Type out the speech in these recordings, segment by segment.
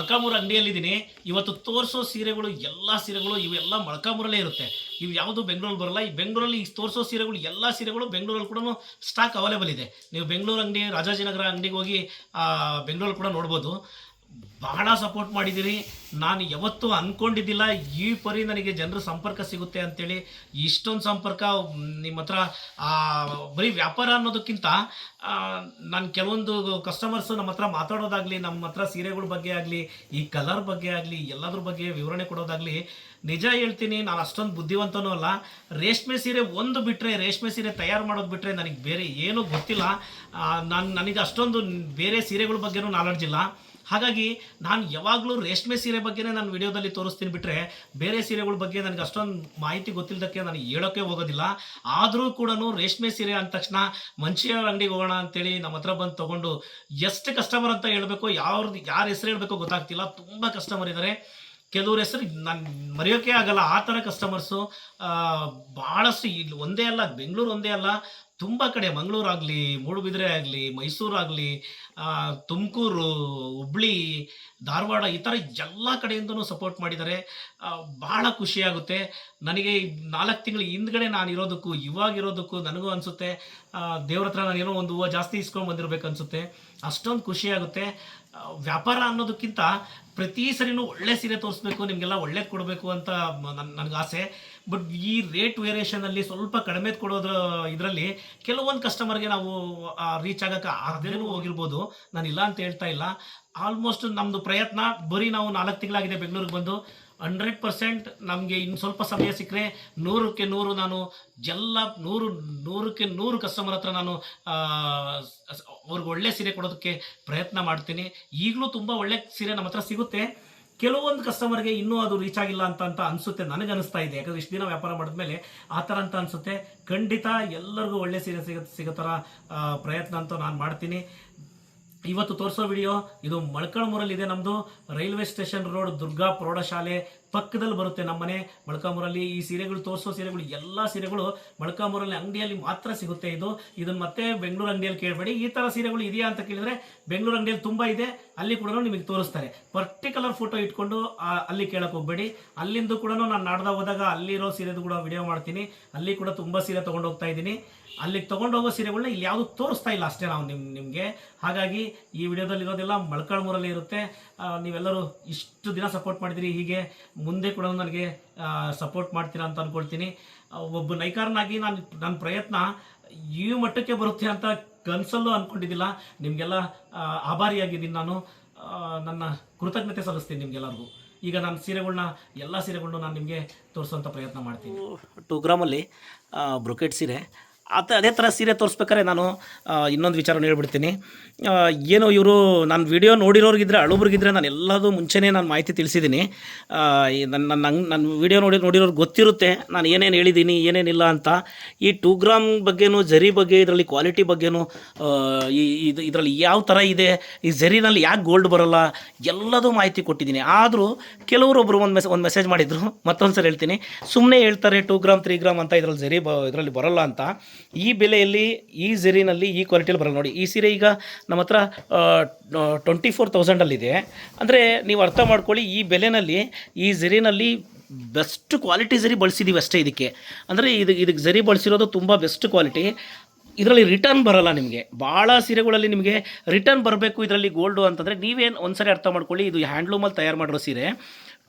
ಮೊಳಕಾಮೂರು ಅಂಗಡಿಯಲ್ಲಿದ್ದೀನಿ. ಇವತ್ತು ತೋರಿಸೋ ಸೀರೆಗಳು ಎಲ್ಲ ಸೀರೆಗಳು ಇವೆಲ್ಲ ಮೊಳಕಾಮೂರಲ್ಲೇ ಇರುತ್ತೆ. ಇವು ಯಾವುದು ಬೆಂಗಳೂರಲ್ಲಿ ಬರಲ್ಲ. ಈ ಬೆಂಗಳೂರಲ್ಲಿ ಈ ತೋರಿಸೋ ಸೀರೆಗಳು ಎಲ್ಲ ಸೀರೆಗಳು ಬೆಂಗಳೂರಲ್ಲಿ ಕೂಡ ಸ್ಟಾಕ್ ಅವೈಲೇಬಲ್ ಇದೆ. ನೀವು ಬೆಂಗಳೂರು ಅಂಗಡಿ ರಾಜಾಜಿನಗರ ಅಂಗಡಿಗೆ ಹೋಗಿ ಬೆಂಗಳೂರಲ್ಲಿ ಕೂಡ ನೋಡ್ಬೋದು. ಬಹಳ ಸಪೋರ್ಟ್ ಮಾಡಿದ್ದೀರಿ. ನಾನು ಯಾವತ್ತೂ ಅಂದ್ಕೊಂಡಿದ್ದಿಲ್ಲ ಈ ಪರಿ ನನಗೆ ಜನರ ಸಂಪರ್ಕ ಸಿಗುತ್ತೆ ಅಂಥೇಳಿ. ಇಷ್ಟೊಂದು ಸಂಪರ್ಕ ನಿಮ್ಮ ಹತ್ರ ಬರೀ ವ್ಯಾಪಾರ ಅನ್ನೋದಕ್ಕಿಂತ ನಾನು ಕೆಲವೊಂದು ಕಸ್ಟಮರ್ಸು ನಮ್ಮ ಹತ್ರ ಮಾತಾಡೋದಾಗಲಿ, ನಮ್ಮ ಹತ್ರ ಸೀರೆಗಳ ಬಗ್ಗೆ ಆಗಲಿ, ಈ ಕಲರ್ ಬಗ್ಗೆ ಆಗಲಿ, ಎಲ್ಲದ್ರ ಬಗ್ಗೆ ವಿವರಣೆ ಕೊಡೋದಾಗಲಿ, ನಿಜ ಹೇಳ್ತೀನಿ, ನಾನು ಅಷ್ಟೊಂದು ಬುದ್ಧಿವಂತನೂ ಅಲ್ಲ. ರೇಷ್ಮೆ ಸೀರೆ ಒಂದು ಬಿಟ್ಟರೆ, ರೇಷ್ಮೆ ಸೀರೆ ತಯಾರು ಮಾಡೋದು ಬಿಟ್ಟರೆ ನನಗೆ ಬೇರೆ ಏನೂ ಗೊತ್ತಿಲ್ಲ. ನನಗೆ ಅಷ್ಟೊಂದು ಬೇರೆ ಸೀರೆಗಳ ಬಗ್ಗೆನೂ ನಾಲೆಡ್ಜ್ ಇಲ್ಲ. ಹಾಗಾಗಿ ನಾನು ಯಾವಾಗಲೂ ರೇಷ್ಮೆ ಸೀರೆ ಬಗ್ಗೆನೇ ನಾನು ವಿಡಿಯೋದಲ್ಲಿ ತೋರಿಸ್ತೀನಿ ಬಿಟ್ಟರೆ ಬೇರೆ ಸೀರೆಗಳ ಬಗ್ಗೆ ನನಗೆ ಅಷ್ಟೊಂದು ಮಾಹಿತಿ ಗೊತ್ತಿಲ್ಲದಕ್ಕೆ ನಾನು ಹೇಳೋಕ್ಕೆ ಹೋಗೋದಿಲ್ಲ. ಆದರೂ ಕೂಡ ರೇಷ್ಮೆ ಸೀರೆ ಅಂದ ತಕ್ಷಣ ಮಂಚಿಯವ್ರ ಅಂಗಡಿಗೆ ಹೋಗೋಣ ಅಂತೇಳಿ ನಮ್ಮ ಹತ್ರ ಬಂದು ತೊಗೊಂಡು ಎಷ್ಟು ಕಸ್ಟಮರ್ ಅಂತ ಹೇಳಬೇಕು, ಯಾರ ಹೆಸರು ಹೇಳಬೇಕು ಗೊತ್ತಾಗ್ತಿಲ್ಲ. ತುಂಬ ಕಸ್ಟಮರ್ ಇದ್ದಾರೆ. ಕೆಲವ್ರ ಹೆಸರು ನಾನು ಮರೆಯೋಕ್ಕೆ ಆಗಲ್ಲ. ಆ ಥರ ಕಸ್ಟಮರ್ಸು ಭಾಳಷ್ಟು. ಇಲ್ಲಿ ಒಂದೇ ಅಲ್ಲ, ಬೆಂಗಳೂರು ಒಂದೇ ಅಲ್ಲ, ತುಂಬ ಕಡೆ, ಮಂಗಳೂರಾಗಲಿ, ಮೂಡುಬಿದಿರೆ ಆಗಲಿ, ಮೈಸೂರಾಗಲಿ, ತುಮಕೂರು, ಹುಬ್ಳಿ, ಧಾರವಾಡ, ಈ ಥರ ಎಲ್ಲ ಕಡೆಯಿಂದನೂ ಸಪೋರ್ಟ್ ಮಾಡಿದ್ದಾರೆ. ಭಾಳ ಖುಷಿಯಾಗುತ್ತೆ ನನಗೆ. 4 ತಿಂಗಳ ಹಿಂದ್ಗಡೆ ನಾನು ಇರೋದಕ್ಕೂ ಇವಾಗಿರೋದಕ್ಕೂ ನನಗೂ ಅನಿಸುತ್ತೆ ದೇವ್ರ ಹತ್ರ ನಾನೇನೋ ಒಂದು ಹೂವು ಜಾಸ್ತಿ ಇಸ್ಕೊಂಡು ಬಂದಿರಬೇಕು ಅನಿಸುತ್ತೆ. ಅಷ್ಟೊಂದು ಖುಷಿಯಾಗುತ್ತೆ. ವ್ಯಾಪಾರ ಅನ್ನೋದಕ್ಕಿಂತ ಪ್ರತಿ ಸರಿನೂ ಒಳ್ಳೆ ಸೀರೆ ತೋರಿಸ್ಬೇಕು, ನಿಮಗೆಲ್ಲ ಒಳ್ಳೇದು ಕೊಡಬೇಕು ಅಂತ ನನಗೆ ಆಸೆ. ಬಟ್ ಈ ರೇಟ್ ವೇರಿಯೇಷನಲ್ಲಿ ಸ್ವಲ್ಪ ಕಡಿಮೆ ಕೊಡೋದ್ರ ಇದರಲ್ಲಿ ಕೆಲವೊಂದು ಕಸ್ಟಮರ್ಗೆ ನಾವು ರೀಚ್ ಆಗೋಕ್ಕೆ ಆಗದೇನೂ ಹೋಗಿರ್ಬೋದು. ನಾನು ಇಲ್ಲ ಅಂತ ಹೇಳ್ತಾ ಇಲ್ಲ. ಆಲ್ಮೋಸ್ಟ್ ನಮ್ಮದು ಪ್ರಯತ್ನ ಬರೀ ನಾವು 4 ತಿಂಗಳಾಗಿದೆ ಬೆಂಗಳೂರಿಗೆ ಬಂದು. 100% ನಮಗೆ ಇನ್ನು ಸ್ವಲ್ಪ ಸಮಯ ಸಿಕ್ಕರೆ 100ಕ್ಕೆ 100 ನಾನು ಎಲ್ಲ 100ಕ್ಕೆ 100 ಕಸ್ಟಮರ್ ಹತ್ರ ನಾನು ಅವ್ರಿಗೆ ಒಳ್ಳೆ ಸೀರೆ ಕೊಡೋದಕ್ಕೆ ಪ್ರಯತ್ನ ಮಾಡ್ತೀನಿ. ಈಗಲೂ ತುಂಬ ಒಳ್ಳೆ ಸೀರೆ ನಮ್ಮ ಹತ್ರ ಸಿಗುತ್ತೆ. ಕೆಲವೊಂದು ಕಸ್ಟಮರ್ಗೆ ಇನ್ನೂ ಅದು ರೀಚ್ ಆಗಿಲ್ಲ ಅಂತ ಅನಿಸುತ್ತೆ, ನನಗೆ ಅನಿಸ್ತಾ ಇದೆ. ಯಾಕಂದರೆ ಇಷ್ಟು ದಿನ ವ್ಯಾಪಾರ ಮಾಡಿದ್ಮೇಲೆ ಆ ಥರ ಅಂತ ಅನಿಸುತ್ತೆ. ಖಂಡಿತ ಎಲ್ಲರಿಗೂ ಒಳ್ಳೆ ಸೀರೆ ಸಿಗೋ ಥರ ಪ್ರಯತ್ನ ಅಂತ ನಾನು ಮಾಡ್ತೀನಿ. ಇವತ್ತು ತೋರಿಸೋ ವಿಡಿಯೋ ಇದು ಮೊಳಕಾಲ್ಮೂರಲ್ಲಿದೆ. ನಮ್ಮದು ರೈಲ್ವೆ ಸ್ಟೇಷನ್ ರೋಡ್, ದುರ್ಗಾ ಪ್ರೌಢಶಾಲೆ ಪಕ್ಕದಲ್ಲಿ ಬರುತ್ತೆ ನಮ್ಮನೆ ಮೊಳಕಾಲ್ಮೂರಲ್ಲಿ. ಈ ಸೀರೆಗಳು ತೋರಿಸೋ ಸೀರೆಗಳು ಎಲ್ಲ ಸೀರೆಗಳು ಮೊಳಕಾಲ್ಮೂರಲ್ಲಿ ಅಂಗಡಿಯಲ್ಲಿ ಮಾತ್ರ ಸಿಗುತ್ತೆ. ಇದನ್ನು ಮತ್ತೆ ಬೆಂಗಳೂರು ಅಂಗಡಿಯಲ್ಲಿ ಕೇಳಬೇಡಿ. ಈ ಥರ ಸೀರೆಗಳು ಇದೆಯಾ ಅಂತ ಕೇಳಿದರೆ ಬೆಂಗಳೂರು ಅಂಗಡಿಯಲ್ಲಿ ತುಂಬ ಇದೆ, ಅಲ್ಲಿ ಕೂಡ ನಿಮಗೆ ತೋರಿಸ್ತಾರೆ. ಪರ್ಟಿಕ್ಯುಲರ್ ಫೋಟೋ ಇಟ್ಕೊಂಡು ಅಲ್ಲಿ ಕೇಳಕ್ಕೆ ಹೋಗಬೇಡಿ. ಅಲ್ಲಿಂದ ಕೂಡ ನಾನು ನಾಡ್ದ ಹೋದಾಗ ಅಲ್ಲಿರೋ ಸೀರೆದು ಕೂಡ ವಿಡಿಯೋ ಮಾಡ್ತೀನಿ. ಅಲ್ಲಿ ಕೂಡ ತುಂಬ ಸೀರೆ ತೊಗೊಂಡು ಹೋಗ್ತಾ ಇದ್ದೀನಿ. ಅಲ್ಲಿಗೆ ತೊಗೊಂಡು ಹೋಗೋ ಸೀರೆಗಳನ್ನ ಇಲ್ಲಿ ಯಾವುದು ತೋರಿಸ್ತಾ ಇಲ್ಲ ಅಷ್ಟೇ ನಾವು ನಿಮಗೆ. ಹಾಗಾಗಿ ಈ ವಿಡಿಯೋದಲ್ಲಿ ಇರೋದೆಲ್ಲ ಮೊಳಕಾಲ್ಮೂರಲ್ಲಿ ಇರುತ್ತೆ. ನೀವೆಲ್ಲರೂ ಇಷ್ಟು ದಿನ ಸಪೋರ್ಟ್ ಮಾಡಿದಿರಿ, ಹೀಗೆ ಮುಂದೆ ಕೂಡ ನನಗೆ ಸಪೋರ್ಟ್ ಮಾಡ್ತೀರಾ ಅಂತ ಅಂದ್ಕೊಳ್ತೀನಿ. ಒಬ್ಬ ನೈಕಾರನಾಗಿ ನನ್ನ ಪ್ರಯತ್ನ ಈ ಮಟ್ಟಕ್ಕೆ ಬರುತ್ತೆ ಅಂತ ಕನಸಲ್ಲೂ ಅಂದ್ಕೊಂಡಿದ್ದಿಲ್ಲ. ನಿಮಗೆಲ್ಲ ಆಭಾರಿಯಾಗಿದ್ದೀನಿ ನಾನು. ನನ್ನ ಕೃತಜ್ಞತೆ ಸಲ್ಲಿಸ್ತೀನಿ ನಿಮಗೆಲ್ಲರಿಗೂ. ಈಗ ನಾನು ಎಲ್ಲ ಸೀರೆಗಳನ್ನ ನಾನು ನಿಮಗೆ ತೋರಿಸೋಂಥ ಪ್ರಯತ್ನ ಮಾಡ್ತೀನಿ. 2 ಗ್ರಾಮಲ್ಲಿ ಬ್ರೊಕೆಟ್ ಸೀರೆ. ಅದೇ ಥರ ಸೀರೆ ತೋರಿಸ್ಬೇಕಾದ್ರೆ ನಾನು ಇನ್ನೊಂದು ವಿಚಾರನ ಹೇಳ್ಬಿಡ್ತೀನಿ. ಏನು ಇವರು ನಾನು ವಿಡಿಯೋ ನೋಡಿರೋರಿಗಿದ್ರೆ, ಅಳುಬ್ರಿಗಿದ್ರೆ ನಾನು ಎಲ್ಲದೂ ಮುಂಚೆನೇ ನಾನು ಮಾಹಿತಿ ತಿಳಿಸಿದ್ದೀನಿ. ನನ್ನ ವಿಡಿಯೋ ನೋಡಿರೋರು ಗೊತ್ತಿರುತ್ತೆ ನಾನು ಏನೇನು ಹೇಳಿದ್ದೀನಿ, ಏನೇನಿಲ್ಲ ಅಂತ. ಈ 2 ಗ್ರಾಮ್ ಬಗ್ಗೆನೂ, ಜರಿ ಬಗ್ಗೆ, ಇದರಲ್ಲಿ ಕ್ವಾಲಿಟಿ ಬಗ್ಗೆನೂ, ಇದರಲ್ಲಿ ಯಾವ ಥರ ಇದೆ, ಈ ಜರಿನಲ್ಲಿ ಯಾಕೆ ಗೋಲ್ಡ್ ಬರೋಲ್ಲ, ಎಲ್ಲದೂ ಮಾಹಿತಿ ಕೊಟ್ಟಿದ್ದೀನಿ. ಆದರೂ ಕೆಲವರೊಬ್ಬರು ಒಂದು ಮೆಸೇಜ್ ಮಾಡಿದರು, ಮತ್ತೊಂದು ಸರಿ ಹೇಳ್ತೀನಿ, ಸುಮ್ಮನೆ ಹೇಳ್ತಾರೆ 2 ಗ್ರಾಮ್ 3 ಗ್ರಾಮ್ ಅಂತ ಇದರಲ್ಲಿ ಬರೋಲ್ಲ ಅಂತ. ಈ ಬೆಲೆಯಲ್ಲಿ, ಈ ಜರಿನಲ್ಲಿ, ಈ ಕ್ವಾಲಿಟಿಯಲ್ಲಿ ಬರಲ್ಲ. ನೋಡಿ, ಈ ಸೀರೆ ಈಗ ನಮ್ಮ ಹತ್ರ 24,000 ಅಂದರೆ ನೀವು ಅರ್ಥ ಮಾಡ್ಕೊಳ್ಳಿ, ಈ ಬೆಲೆನಲ್ಲಿ ಈ ಜರಿನಲ್ಲಿ ಬೆಸ್ಟ್ ಕ್ವಾಲಿಟಿ ಜರಿ ಬಳಸಿದ್ದೀವಿ ಅಷ್ಟೇ ಇದಕ್ಕೆ. ಅಂದರೆ ಇದಕ್ಕೆ ಜರಿ ಬಳಸಿರೋದು ತುಂಬ ಬೆಸ್ಟ್ ಕ್ವಾಲಿಟಿ. ಇದರಲ್ಲಿ ರಿಟರ್ನ್ ಬರೋಲ್ಲ ನಿಮಗೆ. ಭಾಳ ಸೀರೆಗಳಲ್ಲಿ ನಿಮಗೆ ರಿಟರ್ನ್ ಬರಬೇಕು ಇದರಲ್ಲಿ ಗೋಲ್ಡು ಅಂತಂದರೆ ನೀವೇನು ಒಂದ್ಸರಿ ಅರ್ಥ ಮಾಡ್ಕೊಳ್ಳಿ, ಇದು ಹ್ಯಾಂಡ್ಲೂಮಲ್ಲಿ ತಯಾರು ಮಾಡಿರೋ ಸೀರೆ.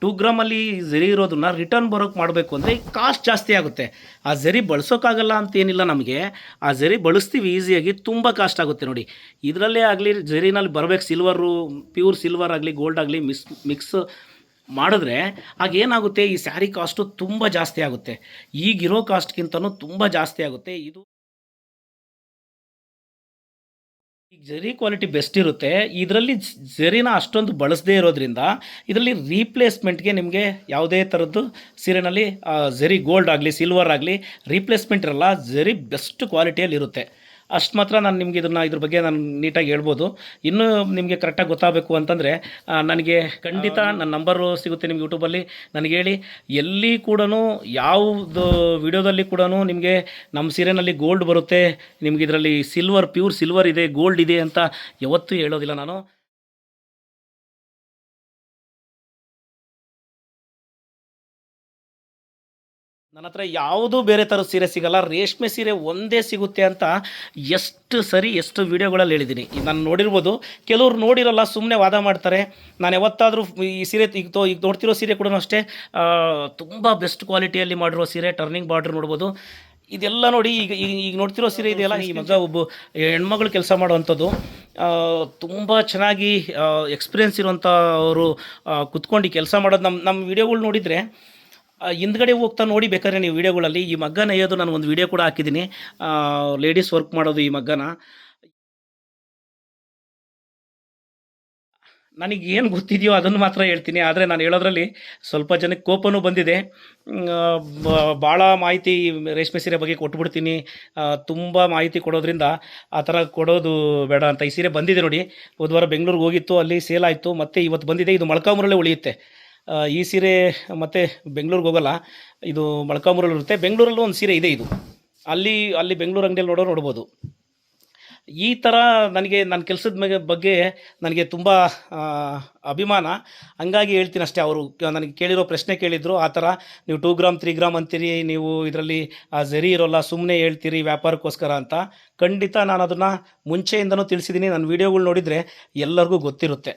2 ಗ್ರಾಮಲ್ಲಿ ಜರಿ ಇರೋದನ್ನ ರಿಟರ್ನ್ ಬರೋಕ್ಕೆ ಮಾಡಬೇಕು ಅಂದರೆ ಕಾಸ್ಟ್ ಜಾಸ್ತಿ ಆಗುತ್ತೆ. ಆ ಜರಿ ಬಳಸೋಕ್ಕಾಗಲ್ಲ ಅಂತೇನಿಲ್ಲ ನಮಗೆ. ಆ ಜರಿ ಬಳಸ್ತೀವಿ ಈಸಿಯಾಗಿ, ತುಂಬ ಕಾಸ್ಟ್ ಆಗುತ್ತೆ. ನೋಡಿ, ಇದರಲ್ಲೇ ಆಗಲಿ ಜರಿನಲ್ಲಿ ಬರಬೇಕು ಸಿಲ್ವರು, ಪ್ಯೂರ್ ಸಿಲ್ವರ್ ಆಗಲಿ ಗೋಲ್ಡ್ ಆಗಲಿ ಮಿಕ್ಸ್ ಮಾಡಿದ್ರೆ ಆಗೇನಾಗುತ್ತೆ, ಈ ಸ್ಯಾರಿ ಕಾಸ್ಟು ತುಂಬ ಜಾಸ್ತಿ ಆಗುತ್ತೆ. ಈಗಿರೋ ಕಾಸ್ಟ್ಗಿಂತನೂ ತುಂಬ ಜಾಸ್ತಿ ಆಗುತ್ತೆ. ಇದು ಈಗ ಜರಿ ಕ್ವಾಲಿಟಿ ಬೆಸ್ಟ್ ಇರುತ್ತೆ. ಇದರಲ್ಲಿ ಜರಿನ ಅಷ್ಟೊಂದು ಬಳಸದೇ ಇರೋದ್ರಿಂದ ಇದರಲ್ಲಿ ರೀಪ್ಲೇಸ್ಮೆಂಟ್ಗೆ ನಿಮಗೆ ಯಾವುದೇ ಥರದ್ದು ಸೀರೆನಲ್ಲಿ ಜರಿ ಗೋಲ್ಡ್ ಆಗಲಿ ಸಿಲ್ವರ್ ಆಗಲಿ ರೀಪ್ಲೇಸ್ಮೆಂಟ್ ಇರಲ್ಲ. ಜರಿ ಬೆಸ್ಟ್ ಕ್ವಾಲಿಟಿಯಲ್ಲಿ ಇರುತ್ತೆ. ಅಷ್ಟು ಮಾತ್ರ ನಾನು ನಿಮಗೆ ಇದ್ರ ಬಗ್ಗೆ ನಾನು ನೀಟಾಗಿ ಹೇಳ್ಬೋದು. ಇನ್ನೂ ನಿಮಗೆ ಕರೆಕ್ಟಾಗಿ ಗೊತ್ತಾಗಬೇಕು ಅಂತಂದರೆ ನನಗೆ ಖಂಡಿತ ನನ್ನ ನಂಬರು ಸಿಗುತ್ತೆ ನಿಮ್ಗೆ ಯೂಟ್ಯೂಬಲ್ಲಿ. ನನಗೆ ಹೇಳಿ, ಎಲ್ಲಿ ಕೂಡ ಯಾವುದು ವಿಡಿಯೋದಲ್ಲಿ ಕೂಡ ನಿಮಗೆ ನಮ್ಮ ಸೀರೆನಲ್ಲಿ ಗೋಲ್ಡ್ ಬರುತ್ತೆ, ನಿಮ್ಗೆ ಇದರಲ್ಲಿ ಪ್ಯೂರ್ ಸಿಲ್ವರ್ ಇದೆ, ಗೋಲ್ಡ್ ಇದೆ ಅಂತ ಯಾವತ್ತೂ ಹೇಳೋದಿಲ್ಲ ನಾನು. ನನ್ನ ಹತ್ರ ಯಾವುದೂ ಬೇರೆ ಥರದ ಸೀರೆ ಸಿಗಲ್ಲ. ರೇಷ್ಮೆ ಸೀರೆ ಒಂದೇ ಸಿಗುತ್ತೆ ಅಂತ ಎಷ್ಟು ಸರಿ ಎಷ್ಟು ವೀಡಿಯೋಗಳಲ್ಲಿ ಹೇಳಿದ್ದೀನಿ. ಈಗ ನಾನು ನೋಡಿರ್ಬೋದು, ಕೆಲವ್ರು ನೋಡಿರಲ್ಲ, ಸುಮ್ಮನೆ ವಾದ ಮಾಡ್ತಾರೆ. ನಾನು ಯಾವತ್ತಾದರೂ ಈ ಸೀರೆ ಈಗ ನೋಡ್ತಿರೋ ಸೀರೆ ಕೂಡ ಅಷ್ಟೇ ತುಂಬ ಬೆಸ್ಟ್ ಕ್ವಾಲಿಟಿಯಲ್ಲಿ ಮಾಡಿರೋ ಸೀರೆ. ಟರ್ನಿಂಗ್ ಬಾರ್ಡ್ರ್ ನೋಡ್ಬೋದು. ಇದೆಲ್ಲ ನೋಡಿ, ಈಗ ಈಗ ಈಗ ನೋಡ್ತಿರೋ ಸೀರೆ ಇದೆಯಲ್ಲ, ಈ ಮಗ ಒಬ್ಬ ಹೆಣ್ಮಗಳು ಕೆಲಸ ಮಾಡುವಂಥದ್ದು. ತುಂಬ ಚೆನ್ನಾಗಿ ಎಕ್ಸ್ಪೀರಿಯೆನ್ಸ್ ಇರುವಂಥ ಅವರು ಕುತ್ಕೊಂಡು ಕೆಲಸ ಮಾಡೋದು ನಮ್ಮ ವೀಡಿಯೋಗಳು ನೋಡಿದರೆ ಹಿಂದ್ಗಡೆ ಹೋಗ್ತಾ ನೋಡಿ ಬೇಕಾದ್ರೆ ನೀವು ವೀಡಿಯೋಗಳಲ್ಲಿ. ಈ ಮಗ್ಗ ನೇಯೋದು ನಾನು ಒಂದು ವೀಡಿಯೋ ಕೂಡ ಹಾಕಿದ್ದೀನಿ, ಲೇಡೀಸ್ ವರ್ಕ್ ಮಾಡೋದು ಈ ಮಗ್ಗನ. ನನಗೆ ಏನು ಗೊತ್ತಿದೆಯೋ ಅದನ್ನು ಮಾತ್ರ ಹೇಳ್ತೀನಿ. ಆದರೆ ನಾನು ಹೇಳೋದ್ರಲ್ಲಿ ಸ್ವಲ್ಪ ಜನಕ್ಕೆ ಕೋಪನೂ ಬಂದಿದೆ. ಭಾಳ ಮಾಹಿತಿ ರೇಷ್ಮೆ ಸೀರೆ ಬಗ್ಗೆ ಕೊಟ್ಬಿಡ್ತೀನಿ, ತುಂಬ ಮಾಹಿತಿ ಕೊಡೋದ್ರಿಂದ ಆ ಥರ ಕೊಡೋದು ಬೇಡ ಅಂತ. ಈ ಸೀರೆ ಬಂದಿದೆ ನೋಡಿ, ಹೋದ ವಾರ ಬೆಂಗಳೂರಿಗೆ ಹೋಗಿತ್ತು, ಅಲ್ಲಿ ಸೇಲ್ ಆಯಿತು, ಮತ್ತು ಇವತ್ತು ಬಂದಿದೆ. ಇದು ಮೊಳಕಾಲ್ಮೂರಲ್ಲೇ ಉಳಿಯುತ್ತೆ. ಈ ಸೀರೆ ಮತ್ತೆ ಬೆಂಗಳೂರಿಗೆ ಹೋಗಲ್ಲ, ಇದು ಮೊಳಕಾಲ್ಮೂರಲ್ಲಿ ಇರುತ್ತೆ. ಬೆಂಗಳೂರಲ್ಲೂ ಒಂದು ಸೀರೆ ಇದೆ, ಇದು ಅಲ್ಲಿ ಬೆಂಗಳೂರು ಅಂಗಡಿಯಲ್ಲಿ ನೋಡ್ಬೋದು. ಈ ಥರ ನನಗೆ ನನ್ನ ಕೆಲಸದ ಬಗ್ಗೆ ನನಗೆ ತುಂಬ ಅಭಿಮಾನ. ಹಂಗಾಗಿ ಹೇಳ್ತೀನಿ ಅಷ್ಟೇ. ಅವರು ನನಗೆ ಕೇಳಿರೋ ಪ್ರಶ್ನೆ ಕೇಳಿದರು, ಆ ಥರ ನೀವು 2 ಗ್ರಾಮ್ 3 ಗ್ರಾಮ್ ಅಂತೀರಿ, ನೀವು ಇದರಲ್ಲಿ ಝರಿ ಇರೋಲ್ಲ, ಸುಮ್ಮನೆ ಹೇಳ್ತೀರಿ ವ್ಯಾಪಾರಕ್ಕೋಸ್ಕರ ಅಂತ. ಖಂಡಿತ ನಾನು ಅದನ್ನು ಮುಂಚೆಯಿಂದನೂ ತಿಳಿಸಿದ್ದೀನಿ. ನನ್ನ ವೀಡಿಯೋಗಳು ನೋಡಿದರೆ ಎಲ್ಲರಿಗೂ ಗೊತ್ತಿರುತ್ತೆ.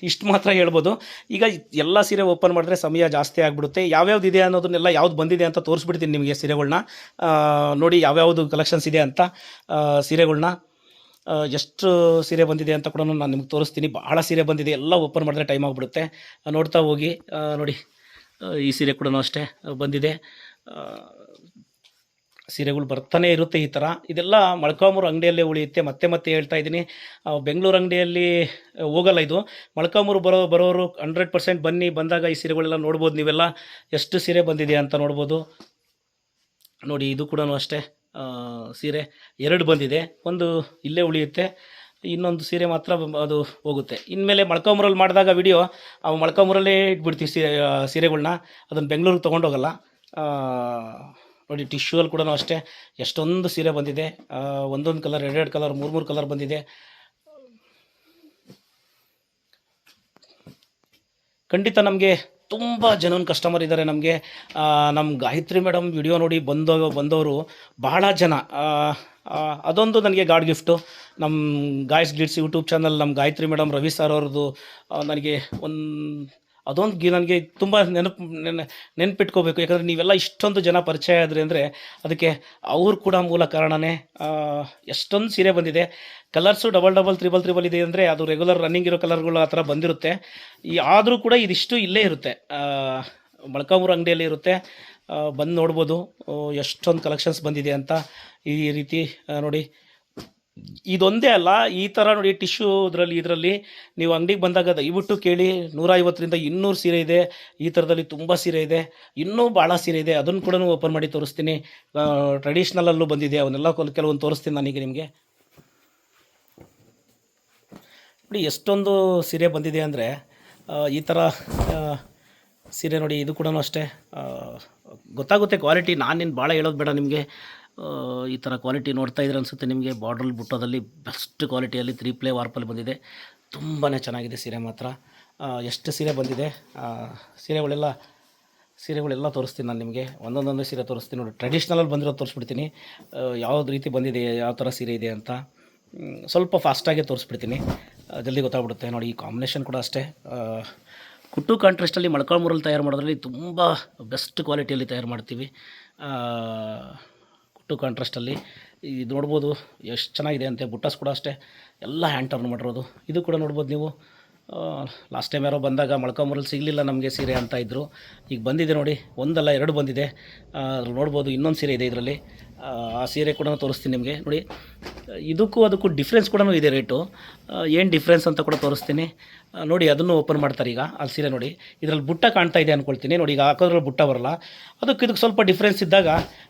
ಇಷ್ಟು ಮಾತ್ರ ಹೇಳ್ಬೋದು. ಈಗ ಎಲ್ಲ ಸೀರೆ ಓಪನ್ ಮಾಡಿದ್ರೆ ಸಮಯ ಜಾಸ್ತಿ ಆಗಿಬಿಡುತ್ತೆ. ಯಾವ್ಯಾವ್ದು ಇದೆ ಅನ್ನೋದನ್ನೆಲ್ಲ ಯಾವ್ದು ಬಂದಿದೆ ಅಂತ ತೋರಿಸ್ಬಿಡ್ತೀನಿ ನಿಮಗೆ ಸೀರೆಗಳ್ನ. ನೋಡಿ ಯಾವ್ಯಾವುದು ಕಲೆಕ್ಷನ್ಸ್ ಇದೆ ಅಂತ ಸೀರೆಗಳ್ನ. ಎಷ್ಟು ಸೀರೆ ಬಂದಿದೆ ಅಂತ ಕೂಡ ನಾನು ನಿಮ್ಗೆ ತೋರಿಸ್ತೀನಿ. ಭಾಳ ಸೀರೆ ಬಂದಿದೆ, ಎಲ್ಲ ಓಪನ್ ಮಾಡಿದ್ರೆ ಟೈಮ್ ಆಗಿಬಿಡುತ್ತೆ. ನೋಡ್ತಾ ಹೋಗಿ. ನೋಡಿ ಈ ಸೀರೆ ಕೂಡ ಅಷ್ಟೇ ಬಂದಿದೆ. ಸೀರೆಗಳು ಬರ್ತಾನೆ ಇರುತ್ತೆ ಈ ಥರ. ಇದೆಲ್ಲ ಮೊಳಕಾಲ್ಮೂರು ಅಂಗಡಿಯಲ್ಲೇ ಉಳಿಯುತ್ತೆ. ಮತ್ತೆ ಹೇಳ್ತಾ ಇದ್ದೀನಿ, ಬೆಂಗಳೂರು ಅಂಗಡಿಯಲ್ಲಿ ಹೋಗಲ್ಲ ಇದು. ಮೊಳಕಾಲ್ಮೂರು ಬರೋರು 100% ಬನ್ನಿ. ಬಂದಾಗ ಈ ಸೀರೆಗಳೆಲ್ಲ ನೋಡ್ಬೋದು. ನೀವೆಲ್ಲ ಎಷ್ಟು ಸೀರೆ ಬಂದಿದೆ ಅಂತ ನೋಡ್ಬೋದು. ನೋಡಿ ಇದು ಕೂಡ ಅಷ್ಟೇ ಸೀರೆ 2 ಬಂದಿದೆ. ಒಂದು ಇಲ್ಲೇ ಉಳಿಯುತ್ತೆ, ಇನ್ನೊಂದು ಸೀರೆ ಮಾತ್ರ ಅದು ಹೋಗುತ್ತೆ. ಇನ್ಮೇಲೆ ಮೊಳಕಾಲ್ಮೂರಲ್ಲಿ ಮಾಡಿದಾಗ ವಿಡಿಯೋ ಮೊಳಕಾಲ್ಮೂರಲ್ಲೇ ಇಟ್ಬಿಡ್ತೀವಿ ಸೀರೆಗಳ್ನ. ಅದನ್ನು ಬೆಂಗಳೂರಿಗೆ ತೊಗೊಂಡೋಗಲ್ಲ. ನೋಡಿ ಟಿಶ್ಯೂಲ್ಲಿ ಕೂಡ ಅಷ್ಟೇ ಎಷ್ಟೊಂದು ಸೀರೆ ಬಂದಿದೆ. ಒಂದೊಂದು ಕಲರ್, 2 ಕಲರ್, 3 ಕಲರ್ ಬಂದಿದೆ. ಖಂಡಿತ ನಮಗೆ ತುಂಬ ಜನನ ಕಸ್ಟಮರ್ ಇದ್ದಾರೆ ನಮಗೆ. ನಮ್ಮ ಗಾಯತ್ರಿ ಮೇಡಮ್ ವಿಡಿಯೋ ನೋಡಿ ಬಂದವರು ಭಾಳ ಜನ. ಅದೊಂದು ನನಗೆ ಗಾಡ್ ಗಿಫ್ಟು. ನಮ್ಮ ಗಾಯ್ಸ್ ಗ್ಲಿಟ್ಸ್ ಯೂಟ್ಯೂಬ್ ಚಾನಲ್, ನಮ್ಮ ಗಾಯತ್ರಿ ಮೇಡಮ್, ರವಿ ಸರ್ ಅವ್ರದ್ದು ನನಗೆ ಅದೊಂದು ನನಗೆ ತುಂಬ ನೆನಪಿಟ್ಕೋಬೇಕು. ಯಾಕಂದರೆ ನೀವೆಲ್ಲ ಇಷ್ಟೊಂದು ಜನ ಪರಿಚಯ ಆದ್ರಿ ಅಂದರೆ ಅದಕ್ಕೆ ಅವ್ರು ಕೂಡ ಮೂಲ ಕಾರಣನೇ. ಎಷ್ಟೊಂದು ಸೀರೆ ಬಂದಿದೆ. ಕಲರ್ಸು ಡಬಲ್ 3 ಇದೆ ಅಂದರೆ ಅದು ರೆಗ್ಯುಲರ್ ರನ್ನಿಂಗ್ ಇರೋ ಕಲರ್ಗಳು ಆ ಥರ ಬಂದಿರುತ್ತೆ. ಆದರೂ ಕೂಡ ಇದಿಷ್ಟು ಇಲ್ಲೇ ಇರುತ್ತೆ, ಮೊಳಕಾಲ್ಮೂರು ಅಂಗಡಿಯಲ್ಲಿ ಇರುತ್ತೆ. ಬಂದು ನೋಡ್ಬೋದು ಎಷ್ಟೊಂದು ಕಲೆಕ್ಷನ್ಸ್ ಬಂದಿದೆ ಅಂತ. ಈ ರೀತಿ ನೋಡಿ, ಇದೊಂದೇ ಅಲ್ಲ, ಈ ಥರ ನೋಡಿ ಟಿಶ್ಯೂ ಇದರಲ್ಲಿ ನೀವು ಅಂಗಡಿಗೆ ಬಂದಾಗ ದಯವಿಟ್ಟು ಕೇಳಿ. 150ರಿಂದ 200 ಸೀರೆ ಇದೆ. ಈ ಥರದಲ್ಲಿ ತುಂಬ ಸೀರೆ ಇದೆ, ಇನ್ನೂ ಭಾಳ ಸೀರೆ ಇದೆ. ಅದನ್ನು ಕೂಡ ಓಪನ್ ಮಾಡಿ ತೋರಿಸ್ತೀನಿ. ಟ್ರೆಡಿಷ್ನಲಲ್ಲೂ ಬಂದಿದೆ, ಅವನ್ನೆಲ್ಲ ಕೆಲವೊಂದು ತೋರಿಸ್ತೀನಿ ನನಗೆ ನಿಮಗೆ. ನೋಡಿ ಎಷ್ಟೊಂದು ಸೀರೆ ಬಂದಿದೆ ಅಂದರೆ ಈ ಥರ ಸೀರೆ ನೋಡಿ. ಇದು ಕೂಡ ಅಷ್ಟೇ ಗೊತ್ತಾಗುತ್ತೆ ಕ್ವಾಲಿಟಿ. ನಾನೇನು ಭಾಳ ಹೇಳೋದು ಬೇಡ ನಿಮಗೆ. ಈ ಥರ ಕ್ವಾಲಿಟಿ ನೋಡ್ತಾ ಇದ್ರೆ ಅನಿಸುತ್ತೆ ನಿಮಗೆ. ಬಾರ್ಡ್ರಲ್ಲಿ ಬುಟ್ಟೋದಲ್ಲಿ ಬೆಸ್ಟ್ ಕ್ವಾಲಿಟಿಯಲ್ಲಿ 3 ಪ್ಲೇ ವಾರ್ಪಲ್ಲಿ ಬಂದಿದೆ. ತುಂಬಾ ಚೆನ್ನಾಗಿದೆ ಸೀರೆ ಮಾತ್ರ. ಎಷ್ಟು ಸೀರೆ ಬಂದಿದೆ, ಸೀರೆಗಳೆಲ್ಲ ತೋರಿಸ್ತೀನಿ ನಾನು ನಿಮಗೆ. ಒಂದೊಂದೇ ಸೀರೆ ತೋರಿಸ್ತೀನಿ ನೋಡಿ. ಟ್ರೆಡಿಷ್ನಲಲ್ಲಿ ಬಂದಿರೋದು ತೋರಿಸ್ಬಿಡ್ತೀನಿ, ಯಾವ್ದು ರೀತಿ ಬಂದಿದೆ, ಯಾವ ಥರ ಸೀರೆ ಇದೆ ಅಂತ. ಸ್ವಲ್ಪ ಫಾಸ್ಟಾಗಿ ತೋರಿಸ್ಬಿಡ್ತೀನಿ, ಜಲ್ದಿ ಗೊತ್ತಾಗ್ಬಿಡುತ್ತೆ. ನೋಡಿ ಈ ಕಾಂಬಿನೇಷನ್ ಕೂಡ ಅಷ್ಟೇ. ಕುಟ್ಟು ಕಾಂಟ್ರಾಸ್ಟಲ್ಲಿ ಮೊಳಕಾಲ್ಮೂರಲ್ಲಿ ತಯಾರು ಮಾಡೋದ್ರಲ್ಲಿ ತುಂಬ ಬೆಸ್ಟ್ ಕ್ವಾಲಿಟಿಯಲ್ಲಿ ತಯಾರು ಮಾಡ್ತೀವಿ. ಕುಟ್ಟು ಕಾಂಟ್ರಾಸ್ಟಲ್ಲಿ ಇದು ನೋಡ್ಬೋದು ಎಷ್ಟು ಚೆನ್ನಾಗಿದೆ ಅಂತೆ. ಬುಟ್ಟಾಸ್ ಕೂಡ ಅಷ್ಟೇ ಎಲ್ಲ ಹ್ಯಾಂಡ್ ಟರ್ನ್ ಮಾಡಿರೋದು. ಇದು ಕೂಡ ನೋಡ್ಬೋದು ನೀವು. ಲಾಸ್ಟ್ ಟೈಮ್ ಯಾರೋ ಬಂದಾಗ ಮೊಳಕಾಲ್ಮೂರಲ್ಲಿ ಸಿಗಲಿಲ್ಲ ನಮಗೆ ಸೀರೆ ಅಂತ ಇದ್ದರು. ಈಗ ಬಂದಿದೆ ನೋಡಿ, ಒಂದಲ್ಲ 2 ಬಂದಿದೆ. ನೋಡ್ಬೋದು ಇನ್ನೊಂದು ಸೀರೆ ಇದೆ ಇದರಲ್ಲಿ. ಆ ಸೀರೆ ಕೂಡ ತೋರಿಸ್ತೀನಿ ನಿಮಗೆ. ನೋಡಿ ಅದಕ್ಕೂ ಡಿಫ್ರೆನ್ಸ್ ಕೂಡ ಇದೆ ರೇಟು. ಏನು ಡಿಫ್ರೆನ್ಸ್ ಅಂತ ಕೂಡ ತೋರಿಸ್ತೀನಿ ನೋಡಿ. ಅದನ್ನು ಓಪನ್ ಮಾಡ್ತಾರೆ ಈಗ. ಅಲ್ಲಿ ಸೀರೆ ನೋಡಿ, ಇದರಲ್ಲಿ ಬುಟ್ಟ ಕಾಣ್ತಾ ಇದೆ ಅಂದ್ಕೊಳ್ತೀನಿ. ನೋಡಿ ಈಗ ಹಾಕೋದ್ರಲ್ಲಿ ಬುಟ್ಟ ಬರಲ್ಲ. ಇದಕ್ಕೆ ಸ್ವಲ್ಪ ಡಿಫ್ರೆನ್ಸ್ ಇದ್ದಾಗ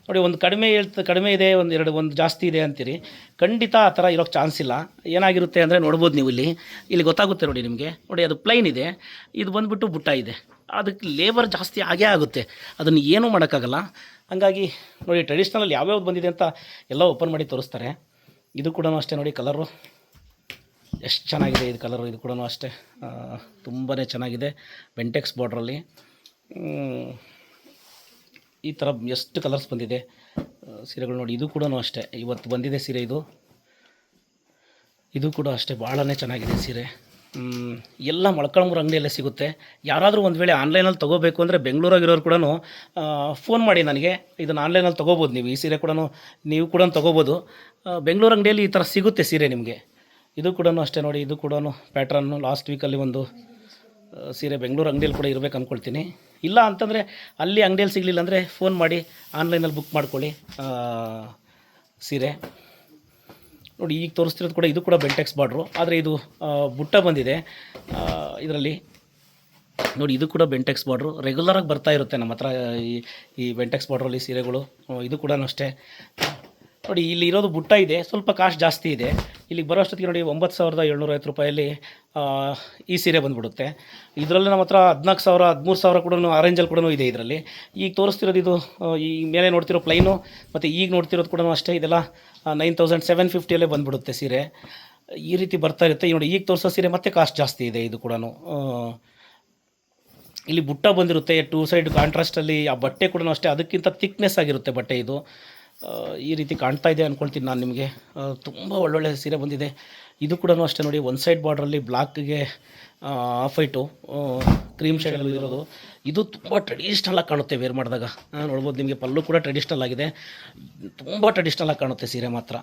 ನೋಡಿ, ಒಂದು ಕಡಿಮೆ ಇದೆ, ಒಂದು ಜಾಸ್ತಿ ಇದೆ ಅಂತೀರಿ. ಖಂಡಿತ ಆ ಥರ ಇರೋಕ್ಕೆ ಚಾನ್ಸ್ ಇಲ್ಲ. ಏನಾಗಿರುತ್ತೆ ಅಂದರೆ ನೋಡ್ಬೋದು ನೀವು ಇಲ್ಲಿ ಗೊತ್ತಾಗುತ್ತೆ ನೋಡಿ ನಿಮಗೆ. ನೋಡಿ ಅದು ಪ್ಲೈನ್ ಇದೆ, ಇದು ಬಂದುಬಿಟ್ಟು ಬುಟ್ಟ ಇದೆ. ಅದಕ್ಕೆ ಲೇಬರ್ ಜಾಸ್ತಿ ಆಗೇ ಆಗುತ್ತೆ, ಅದನ್ನು ಏನೂ ಮಾಡೋಕ್ಕಾಗಲ್ಲ. ಹಾಗಾಗಿ ನೋಡಿ ಟ್ರೆಡಿಷ್ನಲಲ್ಲಿ ಯಾವ್ಯಾವ್ದು ಬಂದಿದೆ ಅಂತ ಎಲ್ಲ ಓಪನ್ ಮಾಡಿ ತೋರಿಸ್ತಾರೆ. ಇದು ಕೂಡ ಅಷ್ಟೇ ನೋಡಿ, ಕಲರು ಎಷ್ಟು ಚೆನ್ನಾಗಿದೆ ಇದು ಕಲರು. ಇದು ಕೂಡ ಅಷ್ಟೇ ತುಂಬಾ ಚೆನ್ನಾಗಿದೆ. ಬೆಂಟೆಕ್ಸ್ ಬಾರ್ಡ್ರಲ್ಲಿ ಈ ಥರ ಎಷ್ಟು ಕಲರ್ಸ್ ಬಂದಿದೆ ಸೀರೆಗಳು ನೋಡಿ. ಇದು ಕೂಡ ಅಷ್ಟೇ ಇವತ್ತು ಬಂದಿದೆ ಸೀರೆ. ಇದು ಕೂಡ ಅಷ್ಟೇ ಭಾಳನೇ ಚೆನ್ನಾಗಿದೆ ಸೀರೆ. ಎಲ್ಲ ಮೊಳಕಾಲ್ಮೂರು ಅಂಗಡಿಯಲ್ಲೇ ಸಿಗುತ್ತೆ. ಯಾರಾದರೂ ಒಂದು ವೇಳೆ ಆನ್ಲೈನಲ್ಲಿ ತೊಗೋಬೇಕು ಅಂದರೆ ಬೆಂಗಳೂರಾಗಿರೋರು ಕೂಡ ಫೋನ್ ಮಾಡಿ ನನಗೆ, ಇದನ್ನು ಆನ್ಲೈನಲ್ಲಿ ತೊಗೋಬೋದು ನೀವು. ಈ ಸೀರೆ ಕೂಡ ನೀವು ಕೂಡ ತೊಗೋಬೋದು. ಬೆಂಗಳೂರು ಅಂಗಡಿಯಲ್ಲಿ ಈ ಥರ ಸಿಗುತ್ತೆ ಸೀರೆ ನಿಮಗೆ. ಇದು ಕೂಡ ಅಷ್ಟೇ ನೋಡಿ. ಇದು ಕೂಡ ಪ್ಯಾಟ್ರನ್ನು ಲಾಸ್ಟ್ ವೀಕಲ್ಲಿ ಒಂದು ಸೀರೆ ಬೆಂಗಳೂರು ಅಂಗಡಿಯಲ್ಲಿ ಕೂಡ ಇರಬೇಕು ಅಂದ್ಕೊಳ್ತೀನಿ. ಇಲ್ಲ ಅಂತಂದರೆ ಅಲ್ಲಿ ಅಂಗಡಿಯಲ್ಲಿ ಸಿಗಲಿಲ್ಲ ಅಂದರೆ ಫೋನ್ ಮಾಡಿ ಆನ್ಲೈನಲ್ಲಿ ಬುಕ್ ಮಾಡ್ಕೊಳ್ಳಿ ಸೀರೆ. ನೋಡಿ ಈಗ ತೋರಿಸ್ತಿರೋದು ಕೂಡ ಇದು ಕೂಡ ಬೆಂಟೆಕ್ಸ್ ಬಾರ್ಡ್ರು, ಆದರೆ ಇದು ಬುಟ್ಟ ಬಂದಿದೆ ಇದರಲ್ಲಿ. ನೋಡಿ ಇದು ಕೂಡ ಬೆಂಟೆಕ್ಸ್ ಬಾರ್ಡ್ರು ರೆಗ್ಯುಲರಾಗಿ ಬರ್ತಾ ಇರುತ್ತೆ ನಮ್ಮ ಹತ್ರ ಈ ಬೆಂಟೆಕ್ಸ್ ಬಾರ್ಡ್ರಲ್ಲಿ ಸೀರೆಗಳು. ಇದು ಕೂಡ ಅಷ್ಟೇ ನೋಡಿ. ಇಲ್ಲಿ ಇರೋದು ಬುಟ್ಟ ಇದೆ, ಸ್ವಲ್ಪ ಕಾಸ್ಟ್ ಜಾಸ್ತಿ ಇದೆ. ಇಲ್ಲಿಗೆ ಬರೋ ಅಷ್ಟೊತ್ತಿಗೆ ನೋಡಿ 9,750 ರೂಪಾಯಲ್ಲಿ ಈ ಸೀರೆ ಬಂದುಬಿಡುತ್ತೆ. ಇದರಲ್ಲಿ ನಮ್ಮ ಹತ್ರ 14,000 13,000 ಕೂಡ ಆರೆಂಜಲ್ಲಿ ಕೂಡ ಇದೆ ಇದರಲ್ಲಿ. ಈಗ ತೋರಿಸ್ತಿರೋದು ಇದು ಈ ಮೇಲೆ ನೋಡ್ತಿರೋ ಪ್ಲೈನು ಮತ್ತು ಈಗ ನೋಡ್ತಿರೋದು ಕೂಡ ಅಷ್ಟೇ. ಇದೆಲ್ಲ 9,750 ಬಂದುಬಿಡುತ್ತೆ ಸೀರೆ. ಈ ರೀತಿ ಬರ್ತಾ ಇರುತ್ತೆ ನೋಡಿ. ಈಗ ತೋರಿಸೋ ಸೀರೆ ಮತ್ತೆ ಕಾಸ್ಟ್ ಜಾಸ್ತಿ ಇದೆ. ಇದು ಕೂಡ ಇಲ್ಲಿ ಬುಟ್ಟ ಬಂದಿರುತ್ತೆ 2 ಸೈಡ್ ಕಾಂಟ್ರಾಸ್ಟಲ್ಲಿ. ಆ ಬಟ್ಟೆ ಕೂಡ ಅಷ್ಟೇ ಅದಕ್ಕಿಂತ ಥಿಕ್ನೆಸ್ ಆಗಿರುತ್ತೆ ಬಟ್ಟೆ. ಇದು ಈ ರೀತಿ ಕಾಣ್ತಾ ಇದೆ ಅಂದ್ಕೊಳ್ತೀನಿ ನಾನು ನಿಮಗೆ. ತುಂಬ ಒಳ್ಳೊಳ್ಳೆ ಸೀರೆ ಬಂದಿದೆ. ಇದು ಕೂಡ ಅಷ್ಟೇ ನೋಡಿ. ಒಂದು ಸೈಡ್ ಬಾರ್ಡ್ರಲ್ಲಿ ಬ್ಲಾಕ್ಗೆ ಆಫ್ ವೈಟು ಕ್ರೀಮ್ ಶೇಡಲ್ಲಿ ಇರೋದು. ಇದು ತುಂಬ ಟ್ರೆಡಿಷ್ನಲಾಗಿ ಕಾಣುತ್ತೆ ವೇರ್ ಮಾಡಿದಾಗ. ನೋಡ್ಬೋದು ನಿಮಗೆ ಪಲ್ಲು ಕೂಡ ಟ್ರೆಡಿಷ್ನಲ್ ಆಗಿದೆ. ತುಂಬ ಟ್ರೆಡಿಷ್ನಲಾಗಿ ಕಾಣುತ್ತೆ ಸೀರೆ ಮಾತ್ರ.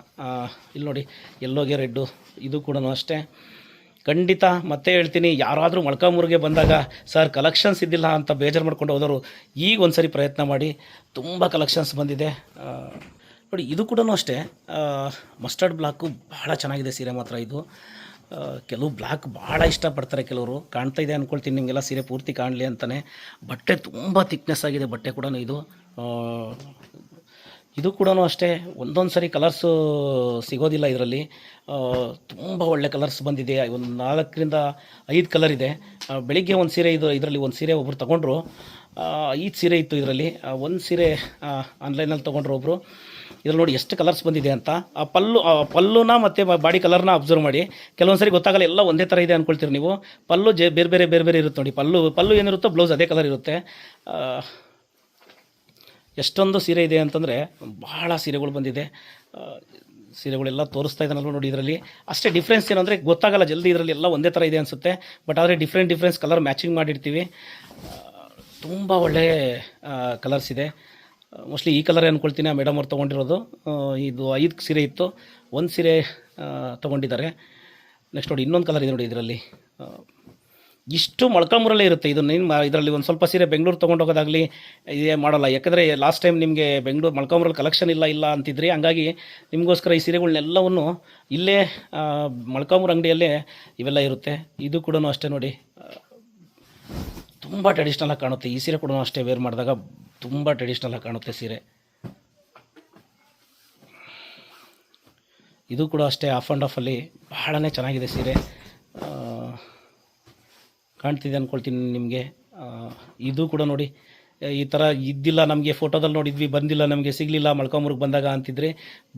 ಇಲ್ಲಿ ನೋಡಿ ಯೆಲ್ಲೋಗೆ ರೆಡ್ಡು. ಇದು ಕೂಡ ಅಷ್ಟೇ ಖಂಡಿತ ಮತ್ತೆ ಹೇಳ್ತೀನಿ, ಯಾರಾದರೂ ಮೊಳಕಾಲ್ಮೂರಿಗೆ ಬಂದಾಗ ಸರ್ ಕಲೆಕ್ಷನ್ಸ್ ಇದ್ದಿಲ್ಲ ಅಂತ ಬೇಜಾರು ಮಾಡ್ಕೊಂಡು ಹೋದವರು ಈಗ ಒಂದು ಸರಿ ಪ್ರಯತ್ನ ಮಾಡಿ. ತುಂಬ ಕಲೆಕ್ಷನ್ಸ್ ಬಂದಿದೆ ನೋಡಿ. ಇದು ಕೂಡ ಅಷ್ಟೇ ಮಸ್ಟರ್ಡ್ ಬ್ಲಾಕು ಭಾಳ ಚೆನ್ನಾಗಿದೆ ಸೀರೆ ಮಾತ್ರ. ಇದು ಕೆಲವು ಬ್ಲ್ಯಾಕ್ ಭಾಳ ಇಷ್ಟಪಡ್ತಾರೆ ಕೆಲವರು. ಕಾಣ್ತಾ ಇದೆ ಅಂದ್ಕೊಳ್ತೀನಿ ನಿಮಗೆಲ್ಲ ಸೀರೆ ಪೂರ್ತಿ ಕಾಣಲಿ ಅಂತಲೇ. ಬಟ್ಟೆ ತುಂಬ ಥಿಕ್ನೆಸ್ ಆಗಿದೆ ಬಟ್ಟೆ ಕೂಡ. ಇದು ಕೂಡ ಅಷ್ಟೇ ಒಂದೊಂದು ಸರಿ ಕಲರ್ಸು ಸಿಗೋದಿಲ್ಲ ಇದರಲ್ಲಿ. ತುಂಬ ಒಳ್ಳೆ ಕಲರ್ಸ್ ಬಂದಿದೆ. ಒಂದು 4ರಿಂದ 5 ಕಲರ್ ಇದೆ. ಬೆಳಿಗ್ಗೆ ಒಂದು ಸೀರೆ ಇದರಲ್ಲಿ ಒಂದು ಸೀರೆ ಒಬ್ಬರು ತೊಗೊಂಡ್ರು. 5 ಸೀರೆ ಇತ್ತು ಇದರಲ್ಲಿ. ಒಂದು ಸೀರೆ ಆನ್ಲೈನಲ್ಲಿ ತೊಗೊಂಡ್ರು ಒಬ್ಬರು. ಇದ್ರಲ್ಲಿ ನೋಡಿ ಎಷ್ಟು ಕಲರ್ಸ್ ಬಂದಿದೆ ಅಂತ. ಆ ಪಲ್ಲುನ ಮತ್ತು ಬಾಡಿ ಕಲರ್ನ ಅಬ್ಸರ್ವ್ ಮಾಡಿ. ಕೆಲವೊಂದು ಸರಿ ಗೊತ್ತಾಗಲ್ಲ, ಎಲ್ಲ ಒಂದೇ ಥರ ಇದೆ ಅಂದ್ಕೊಳ್ತೀರಿ ನೀವು. ಪಲ್ಲು ಬೇರೆ ಬೇರೆ ಇರುತ್ತೆ ನೋಡಿ. ಪಲ್ಲು ಏನಿರುತ್ತೋ ಬ್ಲೌಸ್ ಅದೇ ಕಲರ್ ಇರುತ್ತೆ. ಎಷ್ಟೊಂದು ಸೀರೆ ಇದೆ ಅಂತಂದರೆ ಭಾಳ ಸೀರೆಗಳು ಬಂದಿದೆ. ಸೀರೆಗಳೆಲ್ಲ ತೋರಿಸ್ತಾ ಇದ್ದಾನಲ್ಲ ನೋಡಿ. ಇದರಲ್ಲಿ ಅಷ್ಟೇ ಡಿಫ್ರೆನ್ಸ್ ಏನಂದರೆ ಗೊತ್ತಾಗಲ್ಲ ಜಲ್ದಿ. ಇದರಲ್ಲಿ ಎಲ್ಲ ಒಂದೇ ಥರ ಇದೆ ಅನಿಸುತ್ತೆ. ಬಟ್ ಆದರೆ ಡಿಫ್ರೆನ್ಸ್ ಕಲರ್ ಮ್ಯಾಚಿಂಗ್ ಮಾಡಿರ್ತೀವಿ. ತುಂಬ ಒಳ್ಳೆ ಕಲರ್ಸ್ ಇದೆ. ಮೋಸ್ಟ್ಲಿ ಈ ಕಲರೇ ಅಂದ್ಕೊಳ್ತೀನಿ ಮೇಡಮ್ ಅವ್ರು ತೊಗೊಂಡಿರೋದು. ಇದು 5 ಸೀರೆ ಇತ್ತು, ಒಂದು ಸೀರೆ ತೊಗೊಂಡಿದ್ದಾರೆ. ನೆಕ್ಸ್ಟ್ ನೋಡಿ ಇನ್ನೊಂದು ಕಲರ್ ಇದೆ ನೋಡಿ ಇದರಲ್ಲಿ. ಇಷ್ಟು ಮೊಳಕಾಲ್ಮೂರಲ್ಲೇ ಇರುತ್ತೆ ಇದು. ಇದರಲ್ಲಿ ಒಂದು ಸ್ವಲ್ಪ ಸೀರೆ ಬೆಂಗಳೂರು ತೊಗೊಂಡೋಗೋದಾಗಲಿ ಇದೇ ಮಾಡಲ್ಲ. ಯಾಕಂದರೆ ಲಾಸ್ಟ್ ಟೈಮ್ ನಿಮಗೆ ಮೊಳಕಾಲ್ಮೂರಲ್ಲಿ ಕಲೆಕ್ಷನ್ ಇಲ್ಲ ಅಂತಿದ್ರಿ. ಹಂಗಾಗಿ ನಿಮಗೋಸ್ಕರ ಈ ಸೀರೆಗಳನ್ನೆಲ್ಲವನ್ನು ಇಲ್ಲೇ ಮೊಳಕಾಲ್ಮೂರು ಅಂಗಡಿಯಲ್ಲೇ ಇವೆಲ್ಲ ಇರುತ್ತೆ. ಇದು ಕೂಡ ಅಷ್ಟೇ ನೋಡಿ. ತುಂಬ ಟ್ರೆಡಿಷ್ನಲಾಗಿ ಕಾಣುತ್ತೆ ಈ ಸೀರೆ ಕೂಡ ಅಷ್ಟೇ. ವೇರ್ ಮಾಡಿದಾಗ ತುಂಬ ಟ್ರೆಡಿಷ್ನಲಾಗಿ ಕಾಣುತ್ತೆ ಸೀರೆ. ಇದು ಕೂಡ ಅಷ್ಟೇ ಆಫ್ ಆ್ಯಂಡ್ ಆಫಲ್ಲಿ ಬಹಳನೇ ಚೆನ್ನಾಗಿದೆ ಸೀರೆ. ಕಾಣ್ತಿದೆ ಅಂದ್ಕೊಳ್ತೀನಿ ನಿಮಗೆ. ಇದು ಕೂಡ ನೋಡಿ ಈ ಥರ ಇದ್ದಿಲ್ಲ ನಮಗೆ, ಫೋಟೋದಲ್ಲಿ ನೋಡಿದ್ವಿ ಬಂದಿಲ್ಲ ನಮಗೆ, ಸಿಗಲಿಲ್ಲ ಮೊಳಕಾಲ್ಮೂರಿಗೆ ಬಂದಾಗ ಅಂತಿದ್ರೆ,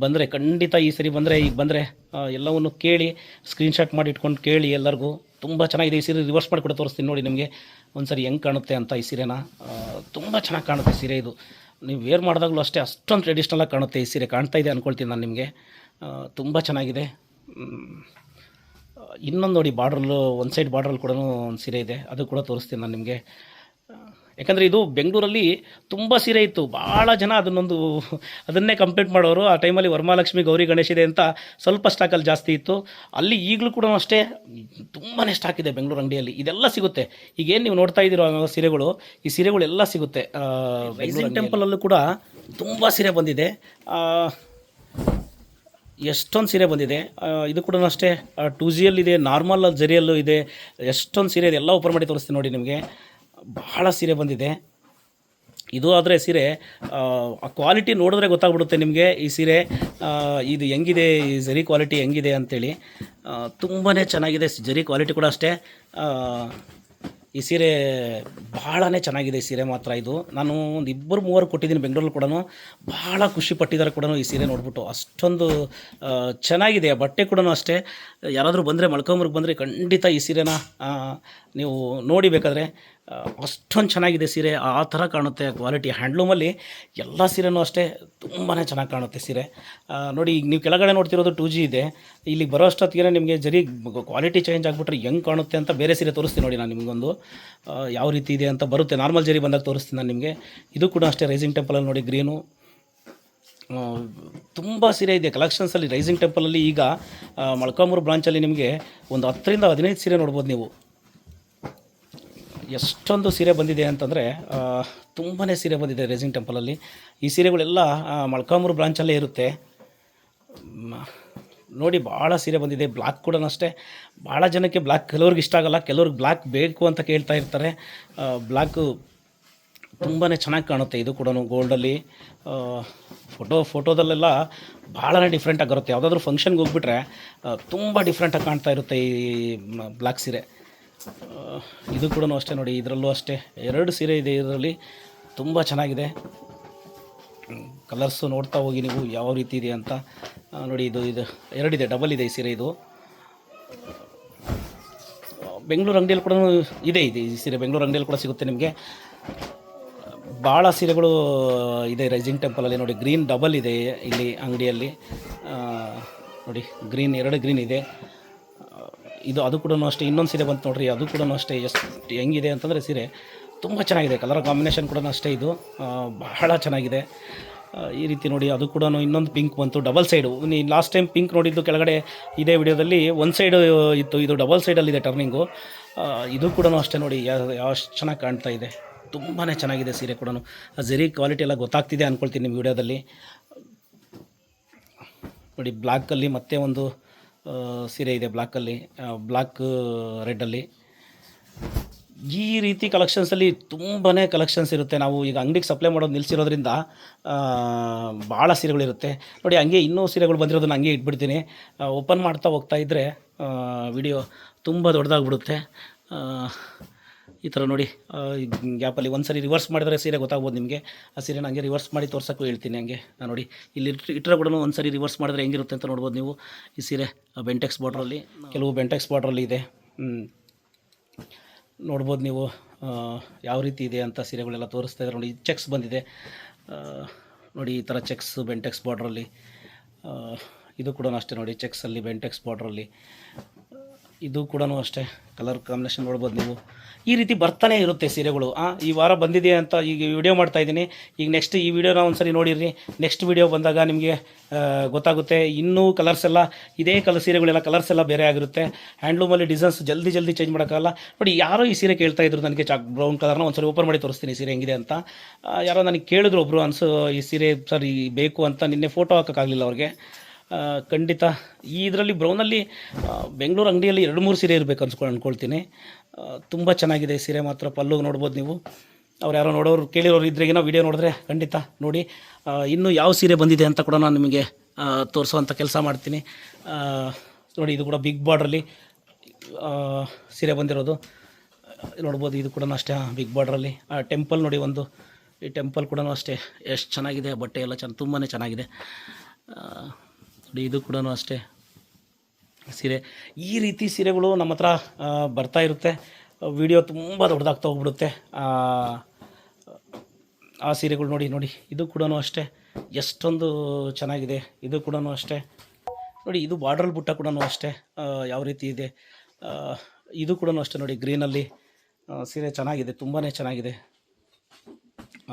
ಬಂದರೆ ಖಂಡಿತ ಈ ಸರಿ ಬಂದರೆ ಈಗ ಬಂದರೆ ಎಲ್ಲವನ್ನು ಕೇಳಿ ಸ್ಕ್ರೀನ್ಶಾಟ್ ಮಾಡಿ ಇಟ್ಕೊಂಡು ಕೇಳಿ ಎಲ್ಲರಿಗೂ. ತುಂಬ ಚೆನ್ನಾಗಿದೆ ಈ ಸೀರೆ. ರಿವರ್ಸ್ ಮಾಡಿ ಕೂಡ ತೋರಿಸ್ತೀನಿ ನೋಡಿ ನಿಮಗೆ ಒಂದು ಸರಿ ಹೆಂಗೆ ಕಾಣುತ್ತೆ ಅಂತ. ಈ ಸೀರೆನ ತುಂಬ ಚೆನ್ನಾಗಿ ಕಾಣುತ್ತೆ ಸೀರೆ. ಇದು ನೀವು ವೇರ್ ಮಾಡಿದಾಗಲೂ ಅಷ್ಟೇ ಅಷ್ಟೊಂದು ಟ್ರೆಡಿಷ್ನಲಾಗಿ ಕಾಣುತ್ತೆ ಈ ಸೀರೆ. ಕಾಣ್ತಾ ಇದೆ ಅಂದ್ಕೊಳ್ತೀನಿ ನಾನು ನಿಮಗೆ. ತುಂಬ ಚೆನ್ನಾಗಿದೆ. ಇನ್ನೊಂದು ನೋಡಿ ಬಾರ್ಡ್ರಲ್ಲು, ಒಂದು ಸೈಡ್ ಬಾರ್ಡ್ರಲ್ಲಿ ಕೂಡ ಒಂದು ಸೀರೆ ಇದೆ, ಅದು ಕೂಡ ತೋರಿಸ್ತೀನಿ ನಾನು ನಿಮಗೆ. ಯಾಕಂದರೆ ಇದು ಬೆಂಗಳೂರಲ್ಲಿ ತುಂಬ ಸೀರೆ ಇತ್ತು. ಭಾಳ ಜನ ಅದನ್ನೇ ಕಂಪ್ಲೇಂಟ್ ಮಾಡೋರು. ಆ ಟೈಮಲ್ಲಿ ವರಮಹಾಲಕ್ಷ್ಮಿ ಗೌರಿ ಗಣೇಶ್ ಇದೆ ಅಂತ ಸ್ವಲ್ಪ ಸ್ಟಾಕಲ್ಲಿ ಜಾಸ್ತಿ ಇತ್ತು. ಅಲ್ಲಿ ಈಗಲೂ ಕೂಡ ಅಷ್ಟೇ ತುಂಬಾ ಸ್ಟಾಕ್ ಇದೆ ಬೆಂಗಳೂರು ಅಂಗಡಿಯಲ್ಲಿ. ಇದೆಲ್ಲ ಸಿಗುತ್ತೆ. ಈಗೇನು ನೀವು ನೋಡ್ತಾ ಇದ್ದೀರೋ ಸೀರೆಗಳು, ಈ ಸೀರೆಗಳೆಲ್ಲ ಸಿಗುತ್ತೆ. ರೈಸಿಂಗ್ ಟೆಂಪಲಲ್ಲೂ ಕೂಡ ತುಂಬ ಸೀರೆ ಬಂದಿದೆ. ಎಷ್ಟೊಂದು ಸೀರೆ ಬಂದಿದೆ. ಇದು ಕೂಡ ಅಷ್ಟೇ 2Gಯಲ್ಲಿದೆ, ನಾರ್ಮಲ್ ಜರಿಯಲ್ಲೂ ಇದೆ. ಎಷ್ಟೊಂದು ಸೀರೆ ಇದೆ, ಎಲ್ಲ ಓಪನ್ ಮಾಡಿ ತೋರಿಸ್ತೀನಿ ನೋಡಿ ನಿಮಗೆ. ಬಹಳ ಸೀರೆ ಬಂದಿದೆ. ಇದು ಆದರೆ ಸೀರೆ ಆ ಕ್ವಾಲಿಟಿ ನೋಡಿದ್ರೆ ಗೊತ್ತಾಗ್ಬಿಡುತ್ತೆ ನಿಮಗೆ ಈ ಸೀರೆ ಇದು ಹೆಂಗಿದೆ, ಈ ಜರಿ ಕ್ವಾಲಿಟಿ ಹೆಂಗಿದೆ ಅಂಥೇಳಿ. ತುಂಬಾ ಚೆನ್ನಾಗಿದೆ ಜರಿ ಕ್ವಾಲಿಟಿ ಕೂಡ ಅಷ್ಟೇ. ಈ ಸೀರೆ ಭಾಳನೇ ಚೆನ್ನಾಗಿದೆ ಈ ಸೀರೆ ಮಾತ್ರ. ಇದು ನಾನು ಒಂದು 2-3 ಕೊಟ್ಟಿದ್ದೀನಿ ಬೆಂಗಳೂರಲ್ಲಿ ಕೂಡ. ಭಾಳ ಖುಷಿ ಪಟ್ಟಿದ್ದಾರೆ ಕೂಡ ಈ ಸೀರೆ ನೋಡ್ಬಿಟ್ಟು. ಅಷ್ಟೊಂದು ಚೆನ್ನಾಗಿದೆ. ಬಟ್ಟೆ ಕೂಡ ಅಷ್ಟೇ. ಯಾರಾದರೂ ಬಂದರೆ ಮೊಳಕಾಲ್ಮೂರಿಗೆ ಬಂದರೆ ಖಂಡಿತ ಈ ಸೀರೆನ ನೀವು ನೋಡಿ ಬೇಕಾದರೆ ಅಷ್ಟೊಂದು ಚೆನ್ನಾಗಿದೆ ಸೀರೆ. ಆ ಥರ ಕಾಣುತ್ತೆ ಕ್ವಾಲಿಟಿ. ಹ್ಯಾಂಡ್ಲೂಮಲ್ಲಿ ಎಲ್ಲ ಸೀರೆನೂ ಅಷ್ಟೇ ತುಂಬಾ ಚೆನ್ನಾಗಿ ಕಾಣುತ್ತೆ ಸೀರೆ. ನೋಡಿ ಈಗ ನೀವು ಕೆಳಗಡೆ ನೋಡ್ತಿರೋದು 2G ಇದೆ. ಇಲ್ಲಿಗೆ ಬರೋ ಅಷ್ಟೊತ್ತಿಗೆ ನಿಮಗೆ ಜರಿ ಕ್ವಾಲಿಟಿ ಚೇಂಜ್ ಆಗಿಬಿಟ್ರೆ ಹೆಂಗೆ ಕಾಣುತ್ತೆ ಅಂತ ಬೇರೆ ಸೀರೆ ತೋರಿಸ್ತೀನಿ ನೋಡಿ ನಾನು ನಿಮಗೊಂದು. ಯಾವ ರೀತಿ ಇದೆ ಅಂತ ಬರುತ್ತೆ. ನಾರ್ಮಲ್ ಜರಿ ಬಂದಾಗ ತೋರಿಸ್ತೀನಿ ನಾನು ನಿಮಗೆ. ಇದು ಕೂಡ ಅಷ್ಟೇ ರೈಸಿಂಗ್ ಟೆಂಪಲಲ್ಲಿ ನೋಡಿ ಗ್ರೀನು. ತುಂಬ ಸೀರೆ ಇದೆ ಕಲೆಕ್ಷನ್ಸಲ್ಲಿ. ರೈಸಿಂಗ್ ಟೆಂಪಲಲ್ಲಿ ಈಗ ಮೊಳಕಾಲ್ಮೂರು ಬ್ರಾಂಚಲ್ಲಿ ನಿಮಗೆ ಒಂದು 10ರಿಂದ 15 ಸೀರೆ ನೋಡ್ಬೋದು ನೀವು. ಎಷ್ಟೊಂದು ಸೀರೆ ಬಂದಿದೆ ಅಂತಂದರೆ ತುಂಬಾ ಸೀರೆ ಬಂದಿದೆ ರೈಸಿಂಗ್ ಟೆಂಪಲಲ್ಲಿ. ಈ ಸೀರೆಗಳೆಲ್ಲ ಮೊಳಕಾಲ್ಮೂರು ಬ್ರಾಂಚಲ್ಲೇ ಇರುತ್ತೆ. ನೋಡಿ ಭಾಳ ಸೀರೆ ಬಂದಿದೆ. ಬ್ಲ್ಯಾಕ್ ಕೂಡ ಅಷ್ಟೇ. ಭಾಳ ಜನಕ್ಕೆ ಬ್ಲ್ಯಾಕ್ ಕೆಲವ್ರಿಗೆ ಇಷ್ಟ ಆಗಲ್ಲ, ಕೆಲವ್ರಿಗೆ ಬ್ಲ್ಯಾಕ್ ಬೇಕು ಅಂತ ಕೇಳ್ತಾ ಇರ್ತಾರೆ. ಬ್ಲ್ಯಾಕು ತುಂಬಾ ಚೆನ್ನಾಗಿ ಕಾಣುತ್ತೆ. ಇದು ಕೂಡ ಗೋಲ್ಡಲ್ಲಿ ಫೋಟೋದಲ್ಲೆಲ್ಲ ಭಾಳನೇ ಡಿಫ್ರೆಂಟಾಗಿ ಬರುತ್ತೆ. ಯಾವುದಾದ್ರೂ ಫಂಕ್ಷನ್ಗೆ ಹೋಗ್ಬಿಟ್ರೆ ತುಂಬ ಡಿಫ್ರೆಂಟಾಗಿ ಕಾಣ್ತಾ ಇರುತ್ತೆ ಈ ಬ್ಲ್ಯಾಕ್ ಸೀರೆ. ಇದು ಕೂಡ ಅಷ್ಟೇ ನೋಡಿ. ಇದರಲ್ಲೂ ಅಷ್ಟೇ 2 ಸೀರೆ ಇದೆ ಇದರಲ್ಲಿ. ತುಂಬ ಚೆನ್ನಾಗಿದೆ. ಕಲರ್ಸು ನೋಡ್ತಾ ಹೋಗಿ ನೀವು ಯಾವ ರೀತಿ ಇದೆ ಅಂತ. ನೋಡಿ ಇದು 2 ಇದೆ, ಡಬಲ್ ಇದೆ ಈ ಸೀರೆ. ಇದು ಬೆಂಗಳೂರು ಅಂಗಡಿಯಲ್ಲಿ ಕೂಡ ಇದೆ ಈ ಸೀರೆ. ಬೆಂಗಳೂರು ಅಂಗಡಿಯಲ್ಲಿ ಕೂಡ ಸಿಗುತ್ತೆ ನಿಮಗೆ. ಭಾಳ ಸೀರೆಗಳು ಇದೆ ರೈಸಿಂಗ್ ಟೆಂಪಲಲ್ಲಿ. ನೋಡಿ ಗ್ರೀನ್ ಡಬಲ್ ಇದೆ ಇಲ್ಲಿ ಅಂಗಡಿಯಲ್ಲಿ. ನೋಡಿ ಗ್ರೀನ್ 2 ಗ್ರೀನ್ ಇದೆ. ಅದು ಕೂಡ ಅಷ್ಟೇ. ಇನ್ನೊಂದು ಸೀರೆ ಬಂತು ನೋಡ್ರಿ, ಅದು ಕೂಡ ಅಷ್ಟೇ. ಎಷ್ಟು ಹೆಂಗಿದೆ ಅಂತಂದರೆ ಸೀರೆ ತುಂಬ ಚೆನ್ನಾಗಿದೆ. ಕಲರ್ ಕಾಂಬಿನೇಷನ್ ಕೂಡ ಅಷ್ಟೇ. ಇದು ಬಹಳ ಚೆನ್ನಾಗಿದೆ. ಈ ರೀತಿ ನೋಡಿ. ಅದು ಕೂಡ ಇನ್ನೊಂದು ಪಿಂಕ್ ಬಂತು, ಡಬಲ್ ಸೈಡು. ನೀವು ಲಾಸ್ಟ್ ಟೈಮ್ ಪಿಂಕ್ ನೋಡಿದ್ದು ಕೆಳಗಡೆ ಇದೇ ವಿಡಿಯೋದಲ್ಲಿ ಒಂದು ಸೈಡು ಇತ್ತು. ಇದು ಡಬಲ್ ಸೈಡಲ್ಲಿದೆ ಟರ್ನಿಂಗು. ಇದು ಕೂಡ ಅಷ್ಟೇ ನೋಡಿ. ಎಷ್ಟು ಚೆನ್ನಾಗಿ ಕಾಣ್ತಾ ಇದೆ. ತುಂಬಾ ಚೆನ್ನಾಗಿದೆ ಸೀರೆ ಕೂಡ. ಜರಿ ಕ್ವಾಲಿಟಿ ಎಲ್ಲ ಗೊತ್ತಾಗ್ತಿದೆ ಅಂದ್ಕೊಳ್ತೀನಿ ನಿಮ್ಮ ವಿಡಿಯೋದಲ್ಲಿ. ನೋಡಿ ಬ್ಲ್ಯಾಕಲ್ಲಿ ಮತ್ತೆ ಒಂದು ಸೀರೆ ಇದೆ. ಬ್ಲ್ಯಾಕಲ್ಲಿ, ಬ್ಲ್ಯಾಕ್ ರೆಡ್ಡಲ್ಲಿ. ಈ ರೀತಿ ಕಲೆಕ್ಷನ್ಸಲ್ಲಿ ತುಂಬಾ ಕಲೆಕ್ಷನ್ಸ್ ಇರುತ್ತೆ. ನಾವು ಈಗ ಅಂಗಡಿಗೆ ಸಪ್ಲೈ ಮಾಡೋದು ನಿಲ್ಲಿಸಿರೋದ್ರಿಂದ ಭಾಳ ಸೀರೆಗಳಿರುತ್ತೆ ನೋಡಿ. ಹಂಗೆ ಇನ್ನೂ ಸೀರೆಗಳು ಬಂದಿರೋದನ್ನ ಹಂಗೆ ಇಟ್ಬಿಡ್ತೀನಿ. ಓಪನ್ ಮಾಡ್ತಾ ಹೋಗ್ತಾ ಇದ್ದರೆ ವಿಡಿಯೋ ತುಂಬ ದೊಡ್ಡದಾಗ್ಬಿಡುತ್ತೆ. ಈ ಥರ ನೋಡಿ ಗ್ಯಾಪಲ್ಲಿ ಒಂದು ಸರಿ ರಿವರ್ಸ್ ಮಾಡಿದರೆ ಸೀರೆ ಗೊತ್ತಾಗ್ಬೋದು ನಿಮಗೆ. ಆ ಸೀರೆನ ಹಂಗೆ ರಿವರ್ಸ್ ಮಾಡಿ ತೋರ್ಸೋಕ್ಕೂ ಹೇಳ್ತೀನಿ. ಹಂಗೆ ನೋಡಿ ಇಲ್ಲಿ ಇಟ್ಟರೆ ಕೂಡ ಒಂದು ಸರಿ ರಿವರ್ಸ್ ಮಾಡಿದ್ರೆ ಹೆಂಗಿರುತ್ತೆ ಅಂತ ನೋಡ್ಬೋದು ನೀವು. ಈ ಸೀರೆ ಬೆಂಟೆಕ್ಸ್ ಬಾರ್ಡ್ರಲ್ಲಿ, ಕೆಲವು ಬೆಂಟೆಕ್ಸ್ ಬಾರ್ಡ್ರಲ್ಲಿ ಇದೆ. ನೋಡ್ಬೋದು ನೀವು ಯಾವ ರೀತಿ ಇದೆ ಅಂತ. ಸೀರೆಗಳೆಲ್ಲ ತೋರಿಸ್ತಾ ಇದ್ದಾರೆ ನೋಡಿ. ಚೆಕ್ಸ್ ಬಂದಿದೆ ನೋಡಿ. ಈ ಥರ ಚೆಕ್ಸ್ ಬೆಂಟೆಕ್ಸ್ ಬಾರ್ಡ್ರಲ್ಲಿ. ಇದು ಕೂಡ ಅಷ್ಟೇ ನೋಡಿ. ಚೆಕ್ಸಲ್ಲಿ ಬೆಂಟೆಕ್ಸ್ ಬಾರ್ಡ್ರಲ್ಲಿ. ಇದು ಕೂಡ ಅಷ್ಟೇ. ಕಲರ್ ಕಾಂಬಿನೇಷನ್ ನೋಡ್ಬೋದು ನೀವು. ಈ ರೀತಿ ಬರ್ತಾನೆ ಇರುತ್ತೆ ಸೀರೆಗಳು. ಈ ವಾರ ಬಂದಿದೆ ಅಂತ ಈಗ ವಿಡಿಯೋ ಮಾಡ್ತಾಯಿದ್ದೀನಿ. ಈಗ ನೆಕ್ಸ್ಟ್ ಈ ವಿಡಿಯೋನ ಒಂದು ಸರಿ ನೋಡಿರಿ. ನೆಕ್ಸ್ಟ್ ವಿಡಿಯೋ ಬಂದಾಗ ನಿಮಗೆ ಗೊತ್ತಾಗುತ್ತೆ. ಇನ್ನೂ ಕಲರ್ಸ್ ಎಲ್ಲ ಇದೇ ಸೀರೆಗಳೆಲ್ಲ ಕಲರ್ಸ್ ಎಲ್ಲ ಬೇರೆ ಆಗಿರುತ್ತೆ. ಹ್ಯಾಂಡ್ಲೂಮಲ್ಲಿ ಡಿಸೈನ್ಸ್ ಜಲ್ದಿ ಚೇಂಜ್ ಮಾಡೋಕ್ಕಾಗಲ್ಲ ನೋಡಿ. ಯಾರೋ ಈ ಸೀರೆ ಕೇಳ್ತಾ ಇದ್ರು ನನಗೆ, ಬ್ರೌನ್ ಕಲರ್ನ ಒಂದು ಸರಿ ಓಪನ್ ಮಾಡಿ ತೋರಿಸ್ತೀನಿ ಸೀರೆ ಹೆಂಗಿದೆ ಅಂತ. ಯಾರೋ ನನಗೆ ಕೇಳಿದ್ರು ಒಬ್ಬರು, ಈ ಸೀರೆ ಸರ್ ಈ ಬೇಕು ಅಂತ. ನಿನ್ನೆ ಫೋಟೋ ಹಾಕೋಕ್ಕಾಗಲಿಲ್ಲ ಅವ್ರಿಗೆ. ಖಂಡಿತ ಇದರಲ್ಲಿ ಬ್ರೌನಲ್ಲಿ ಬೆಂಗಳೂರು ಅಂಗಡಿಯಲ್ಲಿ 2-3 ಸೀರೆ ಇರಬೇಕು ಅಂದ್ಕೊಳ್ತೀನಿ. ತುಂಬ ಚೆನ್ನಾಗಿದೆ ಸೀರೆ ಮಾತ್ರ. ಪಲ್ಲು ನೋಡ್ಬೋದು ನೀವು. ಅವ್ರು ಯಾರೋ ನೋಡೋರು ಕೇಳಿರೋರು ಇದ್ರೆಗೇನೋ ವಿಡಿಯೋ ನೋಡಿದ್ರೆ ಖಂಡಿತ ನೋಡಿ. ಇನ್ನೂ ಯಾವ ಸೀರೆ ಬಂದಿದೆ ಅಂತ ಕೂಡ ನಾನು ನಿಮಗೆ ತೋರಿಸೋವಂಥ ಕೆಲಸ ಮಾಡ್ತೀನಿ. ನೋಡಿ ಇದು ಕೂಡ ಬಿಗ್ ಬಾರ್ಡ್ರಲ್ಲಿ ಸೀರೆ ಬಂದಿರೋದು ನೋಡ್ಬೋದು. ಇದು ಕೂಡ ಅಷ್ಟೇ ಬಿಗ್ ಬಾರ್ಡ್ರಲ್ಲಿ. ಟೆಂಪಲ್ ನೋಡಿ ಒಂದು. ಈ ಟೆಂಪಲ್ ಕೂಡ ಅಷ್ಟೇ ಎಷ್ಟು ಚೆನ್ನಾಗಿದೆ. ಬಟ್ಟೆ ಎಲ್ಲ ತುಂಬಾ ಚೆನ್ನಾಗಿದೆ ನೋಡಿ. ಇದು ಕೂಡ ಅಷ್ಟೇ ಸೀರೆ. ಈ ರೀತಿ ಸೀರೆಗಳು ನಮ್ಮ ಹತ್ರ ಬರ್ತಾ ಇರುತ್ತೆ. ವಿಡಿಯೋ ತುಂಬ ದೊಡ್ಡದಾಗ್ತಾ ಹೋಗ್ಬಿಡುತ್ತೆ. ಆ ಸೀರೆಗಳು ನೋಡಿ. ಇದು ಕೂಡ ಅಷ್ಟೇ ಎಷ್ಟೊಂದು ಚೆನ್ನಾಗಿದೆ. ಇದು ಕೂಡ ಅಷ್ಟೇ ನೋಡಿ. ಇದು ಬಾರ್ಡ್ರಲ್ಲಿ ಬುಟ್ಟ ಕೂಡ ಅಷ್ಟೇ ಯಾವ ರೀತಿ ಇದೆ. ಇದು ಕೂಡ ಅಷ್ಟೇ ನೋಡಿ. ಗ್ರೀನಲ್ಲಿ ಸೀರೆ ಚೆನ್ನಾಗಿದೆ, ತುಂಬಾ ಚೆನ್ನಾಗಿದೆ.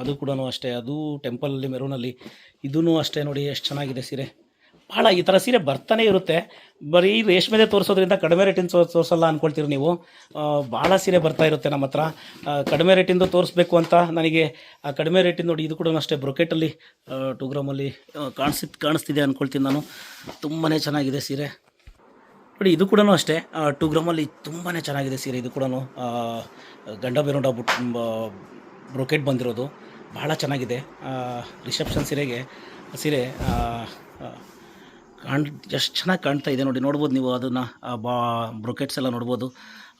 ಅದು ಕೂಡ ಅಷ್ಟೇ. ಅದು ಟೆಂಪಲಲ್ಲಿ ಮೆರೂನಲ್ಲಿ. ಇದೂ ಅಷ್ಟೇ ನೋಡಿ ಎಷ್ಟು ಚೆನ್ನಾಗಿದೆ ಸೀರೆ. ಭಾಳ ಈ ಥರ ಸೀರೆ ಬರ್ತಾನೆ ಇರುತ್ತೆ. ಬರೀ ರೇಷ್ಮೆದೇ ತೋರಿಸೋದ್ರಿಂದ ಕಡಿಮೆ ರೇಟಿಂದ ತೋರಿಸಲ್ಲ ಅಂದ್ಕೊಳ್ತೀರಿ ನೀವು. ಭಾಳ ಸೀರೆ ಬರ್ತಾ ಇರುತ್ತೆ ನಮ್ಮ ಹತ್ರ. ಕಡಿಮೆ ರೇಟಿಂದು ತೋರಿಸ್ಬೇಕು ಅಂತ ನನಗೆ ಕಡಿಮೆ ರೇಟಿಂದ ನೋಡಿ. ಇದು ಕೂಡ ಅಷ್ಟೇ ಬ್ರೊಕೆಟಲ್ಲಿ 2 ಗ್ರಾಮಲ್ಲಿ ಕಾಣಿಸ್ತಿದೆ ಅಂದ್ಕೊಳ್ತೀನಿ ನಾನು. ತುಂಬಾ ಚೆನ್ನಾಗಿದೆ ಸೀರೆ ನೋಡಿ. ಇದು ಕೂಡ ಅಷ್ಟೇ 2 ಗ್ರಾಮಲ್ಲಿ ತುಂಬಾ ಚೆನ್ನಾಗಿದೆ ಸೀರೆ. ಇದು ಕೂಡ ಗಂಡ ಬೇರೋಂಡ ಬ್ರೊಕೆಟ್ ಬಂದಿರೋದು ಭಾಳ ಚೆನ್ನಾಗಿದೆ. ರಿಸೆಪ್ಷನ್ ಸೀರೆ ಎಷ್ಟು ಚೆನ್ನಾಗಿ ಕಾಣ್ತಾ ಇದೆ ನೋಡಿ. ನೋಡ್ಬೋದು ನೀವು ಅದನ್ನು. ಬ್ರೊಕೆಟ್ಸ್ ಎಲ್ಲ ನೋಡ್ಬೋದು.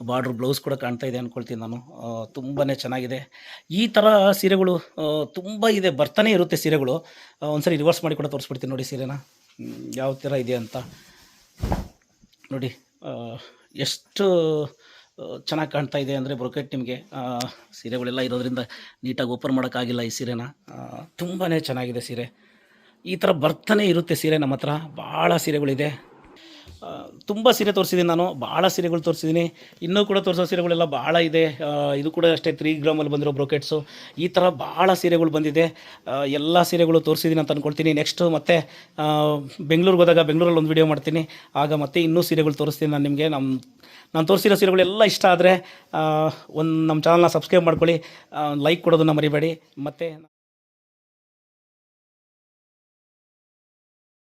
ಬಾರ್ಡ್ರ್ ಬ್ಲೌಸ್ ಕೂಡ ಕಾಣ್ತಾ ಇದೆ ಅಂದ್ಕೊಳ್ತೀನಿ ನಾನು. ತುಂಬಾ ಚೆನ್ನಾಗಿದೆ. ಈ ಥರ ಸೀರೆಗಳು ತುಂಬ ಇದೆ, ಬರ್ತಾನೆ ಇರುತ್ತೆ ಸೀರೆಗಳು. ಒಂದ್ಸರಿ ರಿವರ್ಸ್ ಮಾಡಿ ಕೂಡ ತೋರಿಸ್ಬಿಡ್ತೀನಿ ನೋಡಿ ಸೀರೆನ ಯಾವ ಥರ ಇದೆ ಅಂತ ನೋಡಿ. ಎಷ್ಟು ಚೆನ್ನಾಗಿ ಕಾಣ್ತಾ ಇದೆ ಅಂದರೆ ಬ್ರೊಕೆಟ್ ನಿಮಗೆ ಸೀರೆಗಳೆಲ್ಲ ಇರೋದ್ರಿಂದ ನೀಟಾಗಿ ಓಪನ್ ಮಾಡೋಕ್ಕಾಗಿಲ್ಲ ಈ ಸೀರೆನ. ತುಂಬಾ ಚೆನ್ನಾಗಿದೆ ಸೀರೆ. ಈ ಥರ ಬರ್ತಾನೆ ಇರುತ್ತೆ ಸೀರೆ ನಮ್ಮ ಹತ್ರ. ಭಾಳ ಸೀರೆಗಳಿದೆ. ತುಂಬ ಸೀರೆ ತೋರಿಸಿದ್ದೀನಿ ನಾನು, ಭಾಳ ಸೀರೆಗಳು ತೋರಿಸಿದ್ದೀನಿ. ಇನ್ನೂ ಕೂಡ ತೋರಿಸೋ ಸೀರೆಗಳೆಲ್ಲ ಭಾಳ ಇದೆ. ಇದು ಕೂಡ ಅಷ್ಟೇ 3 ಗ್ರಾಮಲ್ಲಿ ಬಂದಿರೋ ಬ್ರೊಕೆಟ್ಸು. ಈ ಥರ ಭಾಳ ಸೀರೆಗಳು ಬಂದಿದೆ. ಎಲ್ಲ ಸೀರೆಗಳು ತೋರಿಸಿದ್ದೀನಿ ಅಂತ ಅಂದ್ಕೊಳ್ತೀನಿ. ನೆಕ್ಸ್ಟು ಮತ್ತೆ ಬೆಂಗಳೂರಿಗೆ ಹೋದಾಗ ಬೆಂಗಳೂರಲ್ಲಿ ಒಂದು ವಿಡಿಯೋ ಮಾಡ್ತೀನಿ. ಆಗ ಮತ್ತೆ ಇನ್ನೂ ಸೀರೆಗಳು ತೋರಿಸ್ತೀನಿ ನಾನು ನಿಮಗೆ. ನಾನು ತೋರಿಸಿರೋ ಸೀರೆಗಳೆಲ್ಲ ಇಷ್ಟ ಆದರೆ ನಮ್ಮ ಚಾನಲ್ನ ಸಬ್ಸ್ಕ್ರೈಬ್ ಮಾಡ್ಕೊಳ್ಳಿ, ಲೈಕ್ ಕೊಡೋದನ್ನು ಮರಿಬೇಡಿ. ಮತ್ತು